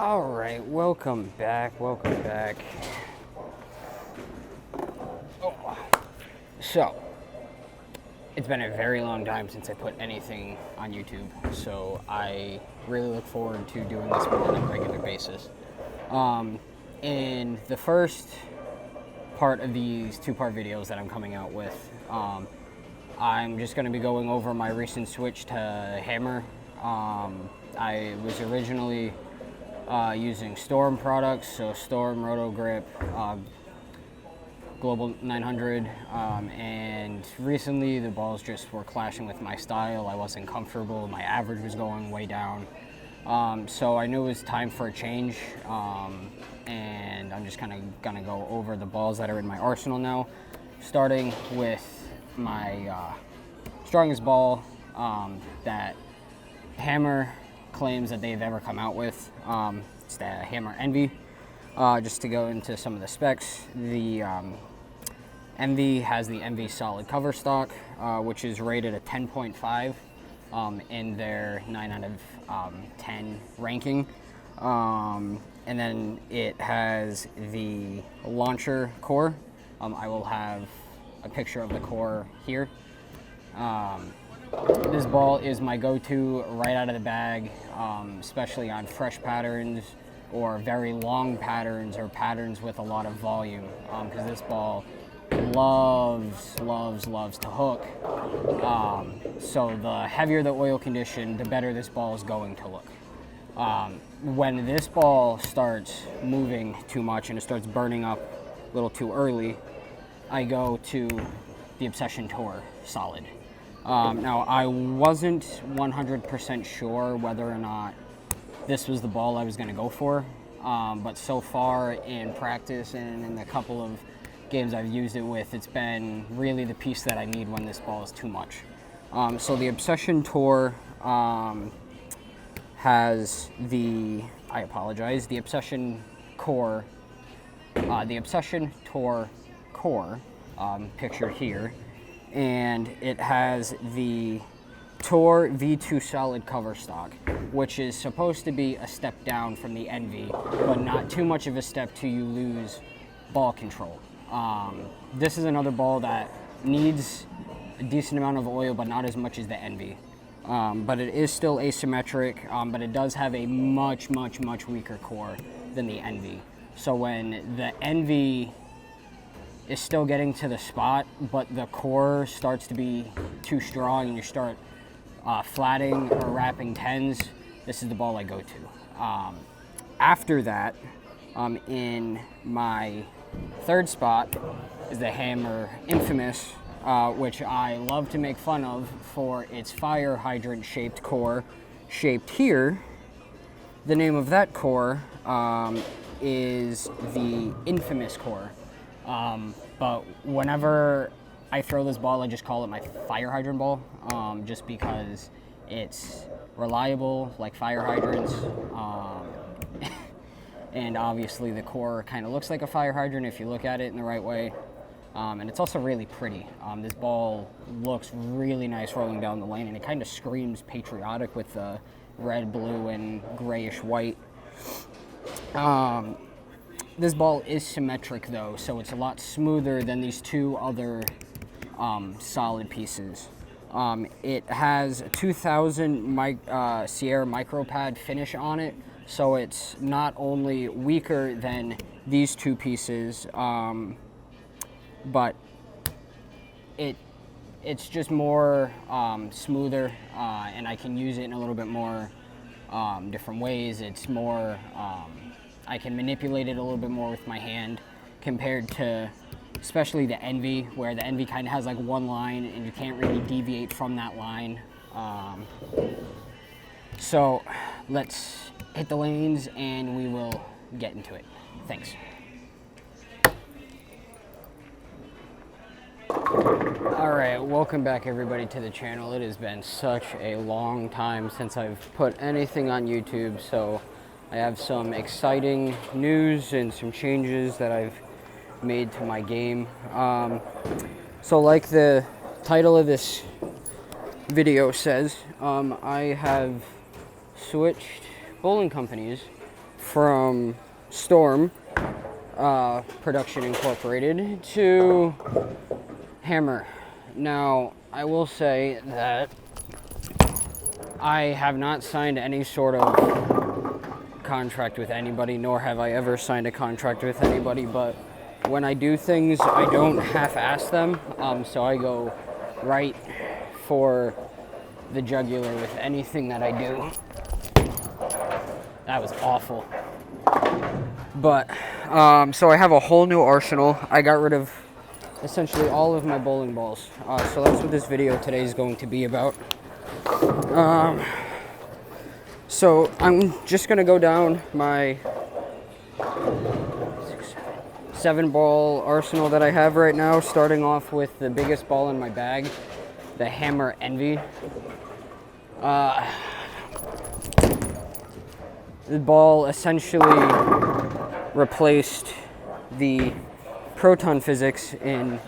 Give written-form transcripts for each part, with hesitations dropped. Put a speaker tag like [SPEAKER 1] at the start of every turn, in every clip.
[SPEAKER 1] All right, welcome back. So, it's been a very long time since I put anything on YouTube, so I really look forward to doing this more on a regular basis. In the first part of these two-part videos that I'm coming out with, I'm just going to be going over my recent switch to hammer. I was originally using Storm products, so Storm, Roto Grip, Global 900, and recently the balls just were clashing with my style. I wasn't comfortable, my average was going way down, so I knew it was time for a change, and I'm just kind of gonna go over the balls that are in my arsenal now, starting with my strongest ball that Hammer claims that they've ever come out with. It's the Hammer Envy. Just to go into some of the specs, the Envy has the Envy solid cover stock, which is rated a 10.5 in their 9 out of 10 ranking. And then it has the launcher core. I will have a picture of the core here. This ball is my go-to right out of the bag, especially on fresh patterns or very long patterns or patterns with a lot of volume, because this ball loves to hook. So the heavier the oil condition, the better this ball is going to look. When this ball starts moving too much and it starts burning up a little too early, I go to the Obsession Tour Solid. Now, I wasn't 100% sure whether or not this was the ball I was going to go for, but so far in practice and in the couple of games I've used it with, it's been really the piece that I need when this ball is too much. So the Obsession Tour has the Obsession Core, the Obsession Tour Core, pictured here. And it has the Tour V2 solid cover stock, which is supposed to be a step down from the Envy, but not too much of a step to you lose ball control. This is another ball that needs a decent amount of oil, but not as much as the Envy. But it is still asymmetric, but it does have a much weaker core than the Envy. So when the Envy is still getting to the spot, but the core starts to be too strong and you start flatting or wrapping tens, this is the ball I go to. After that, in my third spot is the Hammer Infamous, which I love to make fun of for its fire hydrant shaped core, shaped here. The name of that core is the Infamous core. But whenever I throw this ball, I just call it my fire hydrant ball, just because it's reliable like fire hydrants. And obviously the core kind of looks like a fire hydrant if you look at it in the right way. And it's also really pretty. This ball looks really nice rolling down the lane, and it kind of screams patriotic with the red, blue, and grayish white. This ball is symmetric though, so it's a lot smoother than these two other solid pieces. It has a 2000 Sierra micropad finish on it, so it's not only weaker than these two pieces, but it's just more smoother, and I can use it in a little bit more different ways. It's more I can manipulate it a little bit more with my hand compared to especially the Envy, where the Envy kind of has like one line and you can't really deviate from that line. So let's hit the lanes and we will get into it. Thanks. Alright, welcome back everybody to the channel. It has been such a long time since I've put anything on YouTube, so I have some exciting news and some changes that I've made to my game. So like the title of this video says, I have switched bowling companies from Storm Production Incorporated to Hammer. Now, I will say that I have not signed any sort of contract with anybody, nor have I ever signed a contract with anybody, but when I do things, I don't half-ass them, so I go right for the jugular with anything that I do. That was awful. But, so I have a whole new arsenal. I got rid of essentially all of my bowling balls. So that's what this video today is going to be about. So I'm just gonna go down my 7-ball arsenal that I have right now, starting off with the biggest ball in my bag, the Hammer Envy. The ball essentially replaced the proton physics in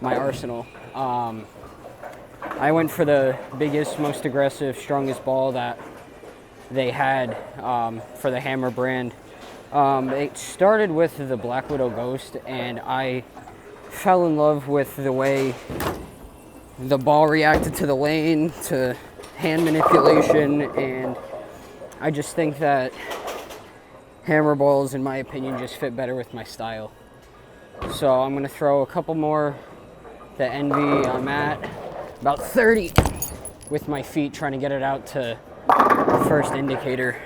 [SPEAKER 1] my arsenal. I went for the biggest, most aggressive, strongest ball that they had for the Hammer brand. It started with the Black Widow Ghost, and I fell in love with the way the ball reacted to the lane, to hand manipulation, and I just think that hammer balls, in my opinion, just fit better with my style. So I'm going to throw a couple more, the Envy. I'm at about 30 with my feet, trying to get it out to the first indicator.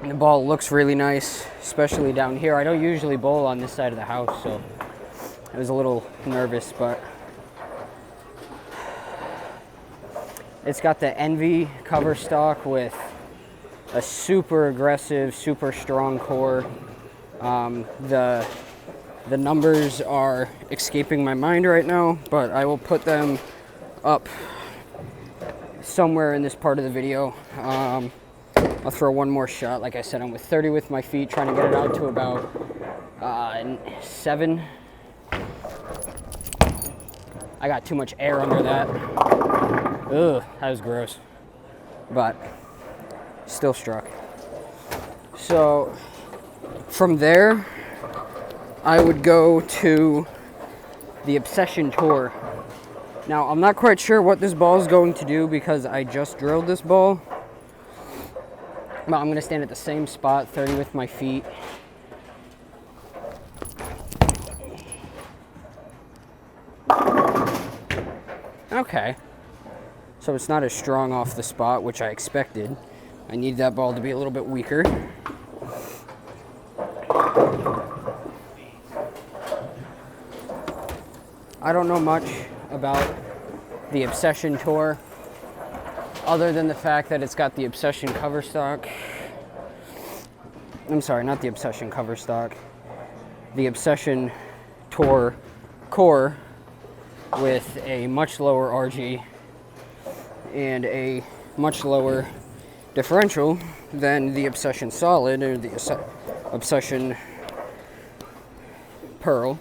[SPEAKER 1] And the ball looks really nice, especially down here. I don't usually bowl on this side of the house, so I was a little nervous, but it's got the Envy cover stock with a super aggressive, super strong core. The numbers are escaping my mind right now, but I will put them up somewhere in this part of the video. I'll throw one more shot. Like I said, I'm with 30 with my feet, trying to get it out to about 7. I got too much air under that. Ugh, that was gross. But still struck. So from there, I would go to the Obsession Tour. Now, I'm not quite sure what this ball is going to do because I just drilled this ball. But I'm going to stand at the same spot, 30 with my feet. Okay. So it's not as strong off the spot, which I expected. I need that ball to be a little bit weaker. I don't know much about the Obsession Tour, other than the fact that it's got the Obsession cover stock. I'm sorry, not the Obsession cover stock. The Obsession Tour core with a much lower RG and a much lower differential than the Obsession Solid or the Obsession Pearl.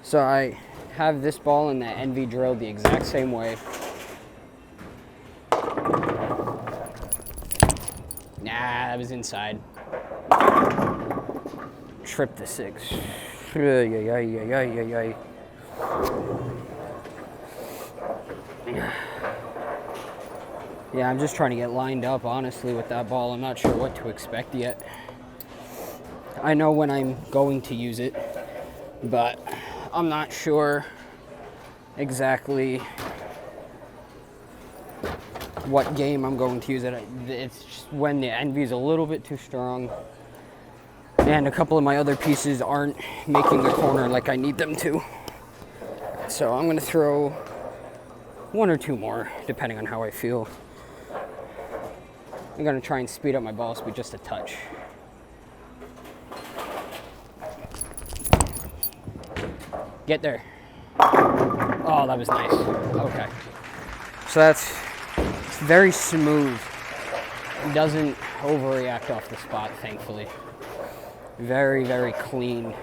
[SPEAKER 1] So I have this ball and the Envy drilled the exact same way. Nah, that was inside. Tripped the 6. Yeah, I'm just trying to get lined up, honestly, with that ball. I'm not sure what to expect yet. I know when I'm going to use it, but I'm not sure exactly what game I'm going to use it. It's just when the Envy's a little bit too strong, and a couple of my other pieces aren't making the corner like I need them to. So I'm going to throw 1 or 2 more, depending on how I feel. I'm going to try and speed up my ball speed just a touch. Get there. Oh, that was nice. Okay. So it's very smooth. It doesn't overreact off the spot, thankfully. Very, very clean.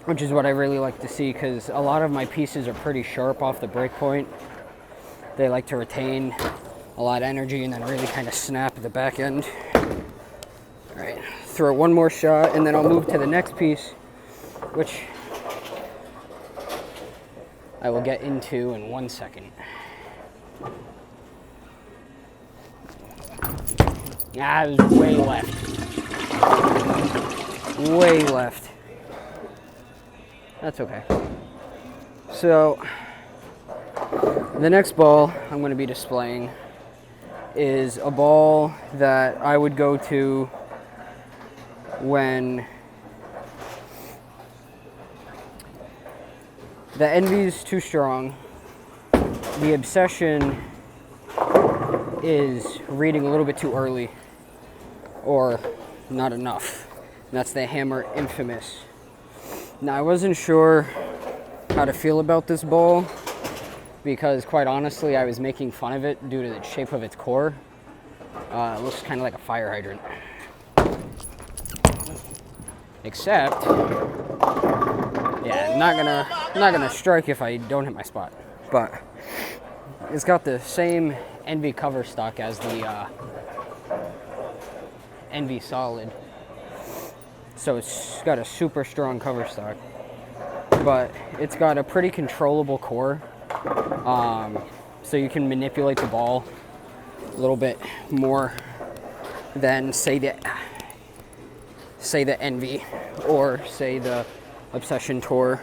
[SPEAKER 1] Which is what I really like to see, because a lot of my pieces are pretty sharp off the break point. They like to retain a lot of energy and then really kind of snap at the back end. All right, throw one more shot and then I'll move to the next piece, which I will get into in 1 second. Ah, it was way left. Way left. That's okay. So, the next ball I'm going to be displaying is a ball that I would go to when the envy's too strong, the obsession is reading a little bit too early, or not enough. And that's the hammer infamous. Now, I wasn't sure how to feel about this ball because, quite honestly, I was making fun of it due to the shape of its core. It looks kind of like a fire hydrant. Except, yeah, not gonna strike if I don't hit my spot. But it's got the same Envy cover stock as the Envy Solid, so it's got a super strong cover stock. But it's got a pretty controllable core, so you can manipulate the ball a little bit more than say the Envy or say the Obsession Tour.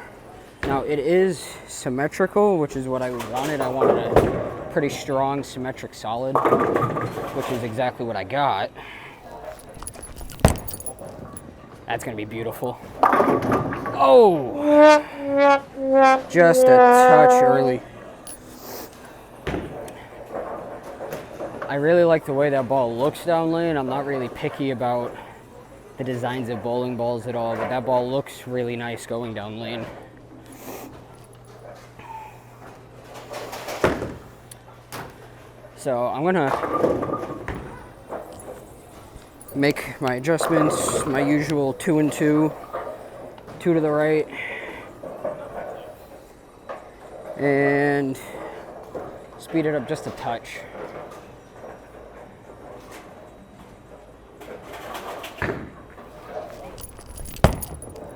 [SPEAKER 1] Now it is symmetrical, which is what I wanted. I wanted a pretty strong symmetric solid, which is exactly what I got. That's gonna be beautiful. Oh! Just a touch early. I really like the way that ball looks down lane. I'm not really picky about the designs of bowling balls at all, but that ball looks really nice going down lane. So I'm gonna make my adjustments, my usual 2 and 2, 2 to the right, and speed it up just a touch.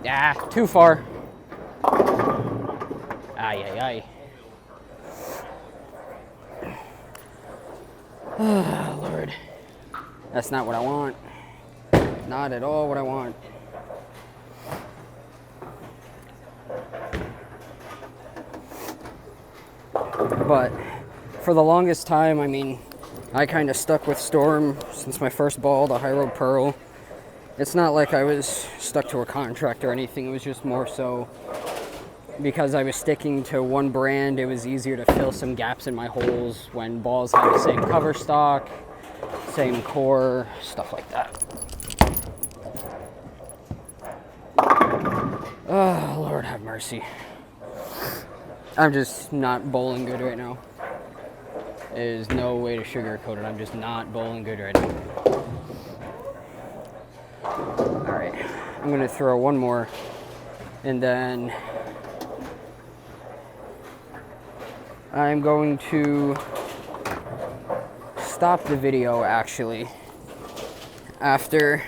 [SPEAKER 1] Ah, too far. Ay, ay, ay. Oh, Lord. That's not what I want. Not at all what I want. But for the longest time, I mean, I kind of stuck with Storm since my first ball, the High Road Pearl. It's not like I was stuck to a contract or anything. It was just more so because I was sticking to one brand. It was easier to fill some gaps in my holes when balls have the same cover stock, same core, stuff like that. Oh, Lord have mercy. I'm just not bowling good right now. There's no way to sugarcoat it. I'm just not bowling good right now. Alright, I'm going to throw one more, and then I'm going to stop the video actually after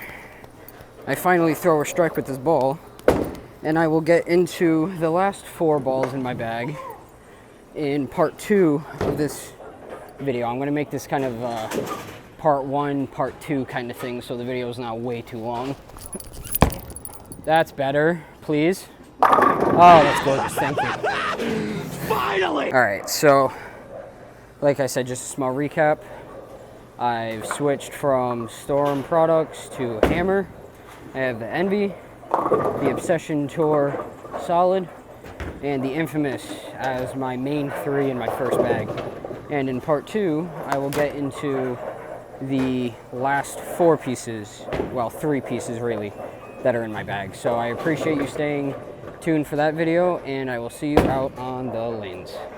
[SPEAKER 1] I finally throw a strike with this ball, and I will get into the last 4 balls in my bag in part 2 of this video. I'm going to make this kind of part 1, part 2 kind of thing, so the video is not way too long. That's better, please. Oh, that's gorgeous, thank you. Finally! Alright, so, like I said, just a small recap. I've switched from Storm products to Hammer. I have the Envy, the Obsession Tour Solid, and the Infamous as my main 3 in my first bag. And in part 2, I will get into the last 4 pieces, well, 3 pieces really, that are in my bag. So I appreciate you staying tuned for that video, and I will see you out on the lanes.